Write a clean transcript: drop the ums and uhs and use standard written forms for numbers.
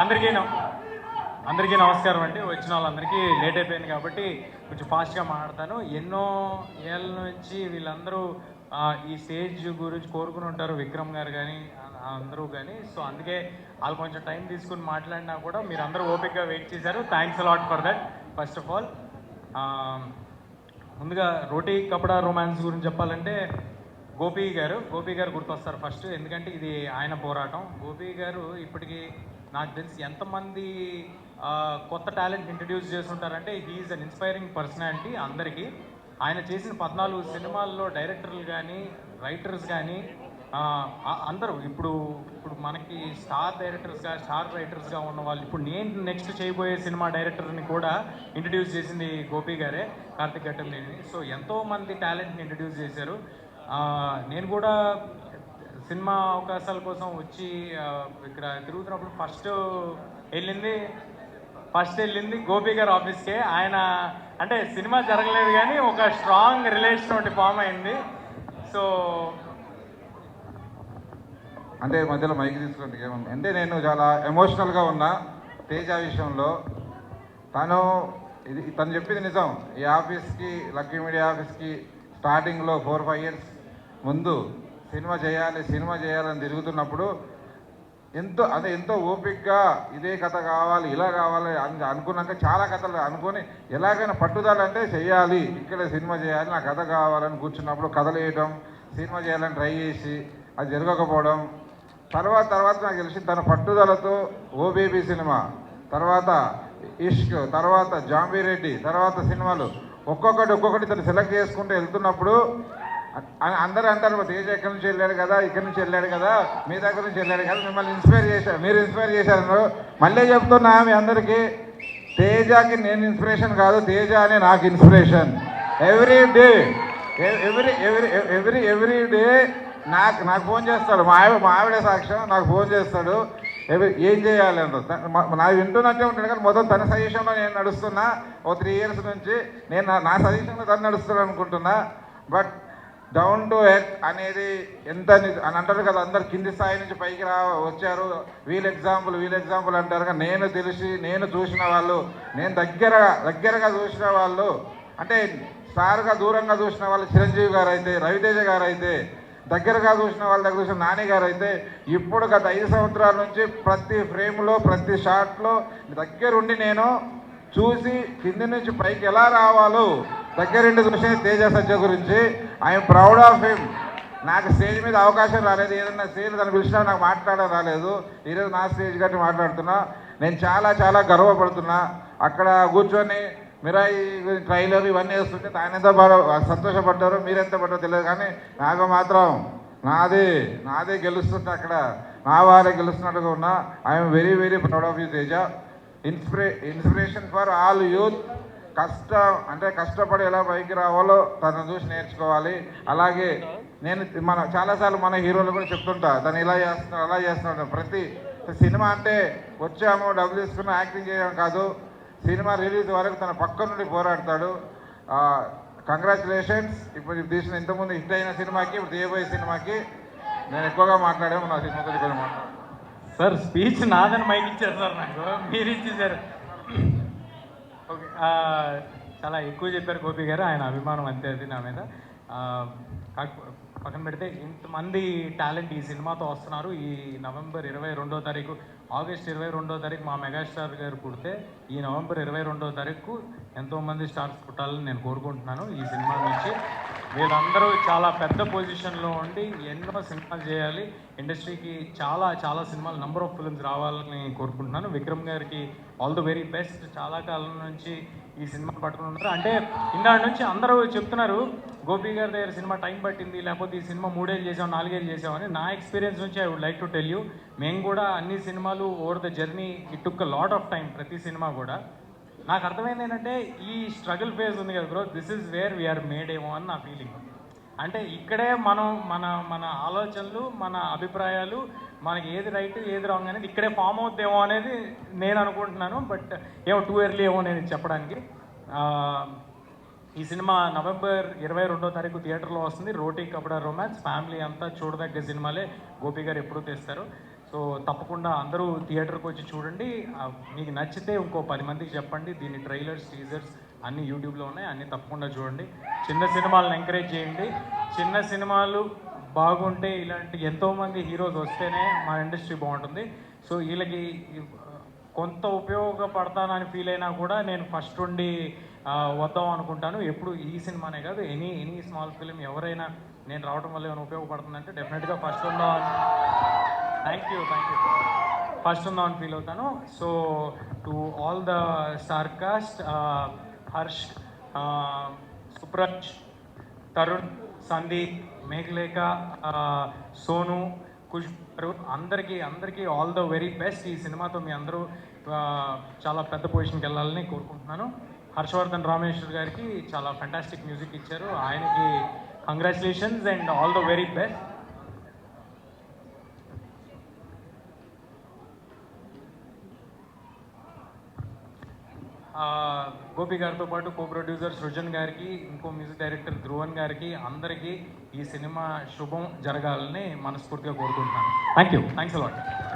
అందరికీ అందరికీ నమస్కారం అండి. వచ్చిన వాళ్ళందరికీ లేట్ అయిపోయింది కాబట్టి కొంచెం ఫాస్ట్గా మాట్లాడతాను. ఎన్నో ఏళ్ళ నుంచి వీళ్ళందరూ ఈ స్టేజ్ గురించి కోరుకుని ఉంటారు, విక్రమ్ గారు కానీ అందరూ కానీ. సో అందుకే వాళ్ళు కొంచెం టైం తీసుకుని మాట్లాడినా కూడా మీరు అందరూ ఓపిక్గా వెయిట్ చేశారు. Thanks a lot for that. First of all ముందుగా రోటీ కపడా రొమాన్స్ గురించి చెప్పాలంటే గోపి గారు గుర్తొస్తారు ఫస్ట్. ఎందుకంటే ఇది ఆయన పోరాటం. గోపి గారు ఇప్పటికీ నాకు తెలిసి ఎంతమంది కొత్త టాలెంట్ ఇంట్రడ్యూస్ చేస్తుంటారంటే హీఈస్ అన్ ఇన్స్పైరింగ్ పర్సనాలిటీ అందరికీ. ఆయన చేసిన 14 సినిమాల్లో డైరెక్టర్లు కానీ రైటర్స్ కానీ అందరూ ఇప్పుడు మనకి స్టార్ డైరెక్టర్స్గా స్టార్ రైటర్స్గా ఉన్న వాళ్ళు, ఇప్పుడు నేను నెక్స్ట్ చేయబోయే సినిమా డైరెక్టర్ని కూడా ఇంట్రడ్యూస్ చేసింది గోపి గారే, కార్తిక్ ఘట్టంనేని. సో ఎంతోమంది టాలెంట్ని ఇంట్రడ్యూస్ చేశారు. నేను కూడా సినిమా అవకాశాల కోసం వచ్చి ఇక్కడ తిరుగుతున్నప్పుడు ఫస్ట్ వెళ్ళింది గోపి గారి ఆఫీస్కే. ఆయన అంటే సినిమా జరగలేదు కానీ ఒక స్ట్రాంగ్ రిలేషన్ ఒకటి ఫామ్ అయింది. సో అంటే మధ్యలో మైక్ తీసుకోండి ఏమన్నా. అంటే నేను చాలా ఎమోషనల్గా ఉన్నా తేజ విషయంలో. తను చెప్పింది నిజం. ఈ ఆఫీస్కి, లక్కీ మీడియా ఆఫీస్కి స్టార్టింగ్లో 4-5 ఇయర్స్ ముందు సినిమా చేయాలని తిరుగుతున్నప్పుడు ఎంతో ఓపికగా ఇదే కథ కావాలి, ఇలా కావాలి అనుకున్నాక చాలా కథలు అనుకొని ఎలాగైనా పట్టుదల అంటే చేయాలి, ఇక్కడ సినిమా చేయాలి, నా కథ కావాలని కూర్చున్నప్పుడు కథలు వేయడం, సినిమా చేయాలని ట్రై చేసి అది జరగకపోవడం. తర్వాత నాకు తెలిసి తన పట్టుదలతో ఓ బేబీ సినిమా, తర్వాత ఇష్క్, తర్వాత జాంబీరెడ్డి, తర్వాత సినిమాలు ఒక్కొక్కటి తను సెలెక్ట్ చేసుకుంటూ వెళ్తున్నప్పుడు అందరూ అంటారు తేజ ఎక్కడి నుంచి వెళ్ళాడు కదా, ఇక్కడి నుంచి వెళ్ళాడు కదా, మీ దగ్గర నుంచి వెళ్ళాడు కదా, మిమ్మల్ని మీరు ఇన్స్పైర్ చేశారు. మళ్ళీ చెప్తున్నా మీ అందరికీ, తేజకి నేను ఇన్స్పిరేషన్ కాదు, తేజ అనే నాకు ఇన్స్పిరేషన్. ఎవ్రీ డే నాకు ఫోన్ చేస్తాడు. మా ఆవిడ సాక్ష్యం, నాకు ఫోన్ చేస్తాడు ఏం చేయాలి అంటారు. నాకు వింటున్నట్టే ఉంటాడు కానీ మొత్తం తన సజెషన్లో నేను నడుస్తున్నా. ఓ 3 ఇయర్స్ నుంచి నేను నా సజెషన్లో తను నడుస్తున్నాను అనుకుంటున్నా. బట్ డౌన్ టు ఎర్త్ అనేది ఎంత అని అంటారు కదా, అందరు కింది స్థాయి నుంచి పైకి వచ్చారు, వీళ్ళ ఎగ్జాంపుల్ అంటారు. కానీ నేను చూసిన వాళ్ళు, నేను దగ్గరగా చూసిన వాళ్ళు, అంటే స్టార్గా దూరంగా చూసిన వాళ్ళు చిరంజీవి గారు అయితే, రవితేజ గారు అయితే, దగ్గరగా చూసిన వాళ్ళ దగ్గర చూసిన నాని గారు అయితే, ఇప్పుడు గత 5 సంవత్సరాల నుంచి ప్రతి ఫ్రేమ్లో ప్రతి షాట్లో దగ్గరుండి నేను చూసి కింది నుంచి పైకి ఎలా రావాలో దగ్గరుండి చూసే తేజ సజ్జ గురించి ఐఎమ్ ప్రౌడ్ ఆఫ్ హిమ్. నాకు స్టేజ్ మీద అవకాశం రాలేదు, ఏదన్నా స్టేజ్ తను పిలిచినా నాకు మాట్లాడడం రాలేదు. ఈరోజు నా స్టేజ్ కట్టి మాట్లాడుతున్నా. నేను చాలా గర్వపడుతున్నా. అక్కడ కూర్చొని మిరాయి ట్రైలర్ ఇవన్నీ వేస్తుంటే ఆయన ఎంత సంతోషపడ్డారో, మీరెంత పడ్డారో తెలియదు. కానీ నాకు మాత్రం నాదే గెలుస్తుంటే అక్కడ నా వారే గెలుస్తున్నట్టుగా ఉన్నా. I'm very proud of you Teja. Inspiration for all youth. కష్టపడి ఎలా పైకి రావాలో తను చూసి నేర్చుకోవాలి. అలాగే నేను చాలాసార్లు మన హీరోలు కూడా చెప్తుంటా, తను ఇలా చేస్తున్నాడు అలా చేస్తున్నాడు. ప్రతి సినిమా అంటే వచ్చాము డబ్బులు తీసుకుని యాక్టింగ్ చేయడం కాదు, సినిమా రిలీజ్ వరకు తన పక్క నుండి పోరాడతాడు. కంగ్రాచులేషన్స్. ఇప్పుడు తీసిన ఇంతకుముందు హిట్ అయిన సినిమాకి, ఇప్పుడు తీయబోయే సినిమాకి నేను ఎక్కువగా మాట్లాడాము. నా సినిమా గురించి కూడా మాట్లాడాను. సార్ స్పీచ్ నాదని మైక్ ఇచ్చారు సార్, నాకు మీరు ఇచ్చేసారు. ఓకే, చాలా ఎక్కువ చెప్పారు గోపి గారు. ఆయన అభిమానం అంతే అది నా మీద. పక్కన పెడితే ఇంతమంది టాలెంట్ ఈ సినిమాతో వస్తున్నారు. ఈ నవంబర్ 22వ తారీఖు, ఆగస్ట్ 22వ తారీఖు మా మెగాస్టార్ గారు పుడితే, ఈ నవంబర్ 22వ తారీఖు ఎంతోమంది స్టార్స్ పుట్టాలని నేను కోరుకుంటున్నాను. ఈ సినిమా నుంచి వీళ్ళందరూ చాలా పెద్ద పొజిషన్లో ఉండి ఎన్నో సినిమాలు చేయాలి. ఇండస్ట్రీకి చాలా సినిమాలు, నెంబర్ ఆఫ్ ఫిల్మ్స్ రావాలని కోరుకుంటున్నాను. విక్రమ్ గారికి ఆల్ ది వెరీ బెస్ట్. చాలా కాలం నుంచి ఈ సినిమా పట్టుకుని ఉన్నారు. అంటే ఇందాటి నుంచి అందరూ చెప్తున్నారు గోపి గారి దగ్గర సినిమా టైం పట్టింది, లేకపోతే ఈ సినిమా 3 ఏళ్ళు చేసాం 4 ఏళ్ళు చేసామని. నా ఎక్స్పీరియన్స్ నుంచి I would like to tell you, మేము కూడా అన్ని సినిమాలు over the journey it took a lot of time. ప్రతి సినిమా కూడా నాకు అర్థమైంది ఏంటంటే, ఈ స్ట్రగుల్ ఫేజ్ ఉంది కదా bro, this is where we are made ఏమో అని నా ఫీలింగ్. అంటే ఇక్కడే మనం మన ఆలోచనలు, మన అభిప్రాయాలు, మనకి ఏది రైట్ ఏది రాంగ్ అనేది ఇక్కడే ఫామ్ అవుద్దేమో అనేది నేను అనుకుంటున్నాను. బట్ ఏమో టూ ఎర్లీ ఏమో నేను చెప్పడానికి. ఈ సినిమా నవంబర్ 22వ తారీఖు థియేటర్లో వస్తుంది. రోటీ కపడా రొమాన్స్. ఫ్యామిలీ అంతా చూడదగ్గ సినిమాలే. గోపి గారు ఎప్పుడూ తెస్తారు. సో తప్పకుండా అందరూ థియేటర్కి వచ్చి చూడండి. మీకు నచ్చితే ఇంకో 10 మందికి చెప్పండి. దీని ట్రైలర్స్, టీజర్స్ అన్నీ యూట్యూబ్లో ఉన్నాయి, అన్నీ తప్పకుండా చూడండి. చిన్న సినిమాలను ఎంకరేజ్ చేయండి. చిన్న సినిమాలు బాగుంటే ఇలాంటి ఎంతోమంది హీరోస్ వస్తేనే మా ఇండస్ట్రీ బాగుంటుంది. సో వీళ్ళకి కొంత ఉపయోగపడతానని ఫీల్ అయినా కూడా నేను ఫస్ట్ ఉండి వద్దాం అనుకుంటాను. ఎప్పుడు ఈ సినిమానే కాదు, ఎనీ స్మాల్ ఫిలిం ఎవరైనా నేను రావడం వల్ల ఏమైనా ఉపయోగపడుతుందంటే డెఫినెట్గా ఫస్ట్ ఉందాం. థ్యాంక్ యూ ఫస్ట్ ఉందామని ఫీల్ అవుతాను. So to all the star cast, Harsh, Supraj, Tarun, Sandeep, Meghalekha, Sonu, Kush గారు, అందరికీ ఆల్ ద వెరీ బెస్ట్. ఈ సినిమాతో మీ అందరూ చాలా పెద్ద పొజిషన్కి వెళ్ళాలని కోరుకుంటున్నాను. హర్షవర్ధన్ రామేశ్వర్ గారికి చాలా ఫెంటాస్టిక్ మ్యూజిక్ ఇచ్చారు. ఆయనకి congratulations and all the very best. Gopi గారితో పాటు కో ప్రొడ్యూసర్ సృజన్ గారికి, ఇంకో మ్యూజిక్ డైరెక్టర్ ధ్రువన్ గారికి, అందరికీ ఈ సినిమా శుభం జరగాలని మనస్ఫూర్తిగా కోరుకుంటున్నాను. Thanks a lot.